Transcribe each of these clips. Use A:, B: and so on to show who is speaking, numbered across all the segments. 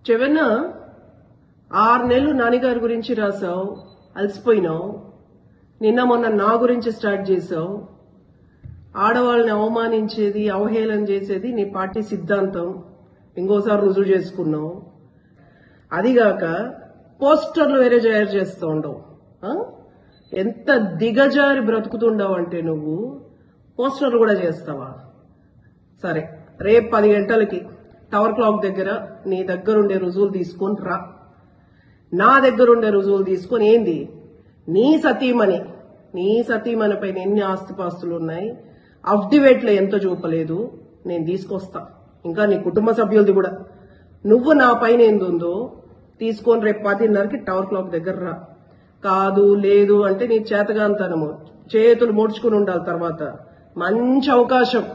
A: చెవెన్న 6 నెలలు నాన్నగారి గురించి రాసావు, అలసిపోయినావు. నిన్న మొన్న నా గురించి స్టార్ట్ చేసావు. ఆడవాళ్ళని అవమానించేది, అవహేళన చేసేది నీ పార్టీ సిద్ధాంతం. ఇంకోసారి రుజువు చేసుకున్నావు. అదిగాక పోస్టర్లు వేరే తయారు చేస్తూ ఉండవు. ఎంత దిగజారి బ్రతుకుతుండవు అంటే నువ్వు పోస్టర్లు కూడా చేస్తావా? సరే, రేపు 10 గంటలకి టవర్ క్లాక్ దగ్గర నీ దగ్గరుండే రుజువులు తీసుకొని రా. నా దగ్గరుండే రుజువులు తీసుకొని ఏంది, నీ సతీమణి పైన ఎన్ని ఆస్తిపాస్తులు ఉన్నాయి, అఫ్డివేట్లో ఎంత చూపలేదు, నేను తీసుకొస్తా. ఇంకా నీ కుటుంబ సభ్యులది కూడా. నువ్వు నా పైన ఏందుందో తీసుకొని రేపు 10:30కి టవర్ క్లాక్ దగ్గర రా. కాదు లేదు అంటే నీ చేతగాంతనము, చేతులు ముడుచుకుని ఉండాలి. తర్వాత మంచి అవకాశం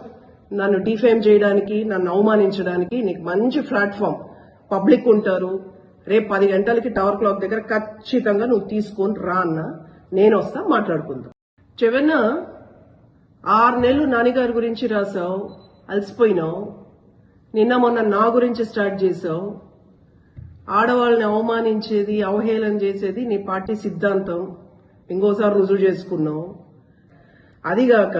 A: నన్ను డిఫేమ్ చేయడానికి, నన్ను అవమానించడానికి నీకు మంచి ప్లాట్ఫామ్. పబ్లిక్ ఉంటారు. రేపు 10 గంటలకి టవర్ క్లాక్ దగ్గర ఖచ్చితంగా నువ్వు తీసుకొని రా అన్న, నేను వస్తా, మాట్లాడుకుందాం. చెవెన్న 6 నెలలు నాన్నగారి గురించి రాసావు, అలసిపోయినావు. నిన్న మొన్న నా గురించి స్టార్ట్ చేసావు. ఆడవాళ్ళని అవమానించేది, అవహేళన చేసేది నీ పార్టీ సిద్ధాంతం. ఇంకోసారి రుజువు చేసుకున్నావు. అదిగాక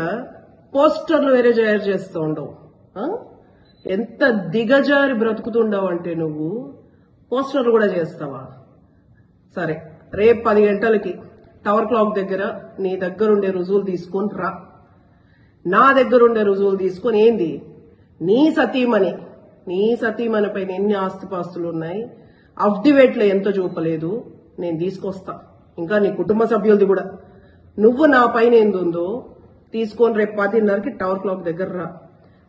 A: పోస్టర్లు వేరే తయారు చేస్తూ ఉండవు. ఎంత దిగజారి బ్రతుకుతుండవు అంటే నువ్వు పోస్టర్లు కూడా చేస్తావా? సరే, రేపు 10 గంటలకి టవర్ క్లాక్ దగ్గర నీ దగ్గరుండే రుజువులు తీసుకొని రా. నా దగ్గరుండే రుజువులు తీసుకొని ఏంది, నీ సతీమణి పైన ఎన్ని ఆస్తిపాస్తులు ఉన్నాయి, అఫ్డివేట్లో ఎంత చూపలేదు, నేను తీసుకొస్తా. ఇంకా నీ కుటుంబ సభ్యులది కూడా. నువ్వు నా పైన ఏందుందో తీసుకొని రేపు 10:30కి టవర్ క్లాక్ దగ్గర రా.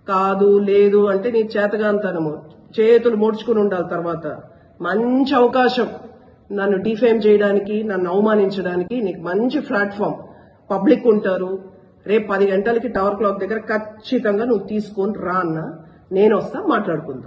A: కాదు లేదు అంటే నీ చేతగాంతనము, చేతులు ముడుచుకుని ఉండాలి. తర్వాత మంచి అవకాశం నన్ను డిఫేమ్ చేయడానికి, నన్ను అవమానించడానికి నీకు మంచి ప్లాట్ఫామ్. పబ్లిక్ ఉంటారు. రేపు 10 గంటలకి టవర్ క్లాక్ దగ్గర ఖచ్చితంగా నువ్వు తీసుకొని రా అన్న, నేను వస్తా, మాట్లాడుకుందాం.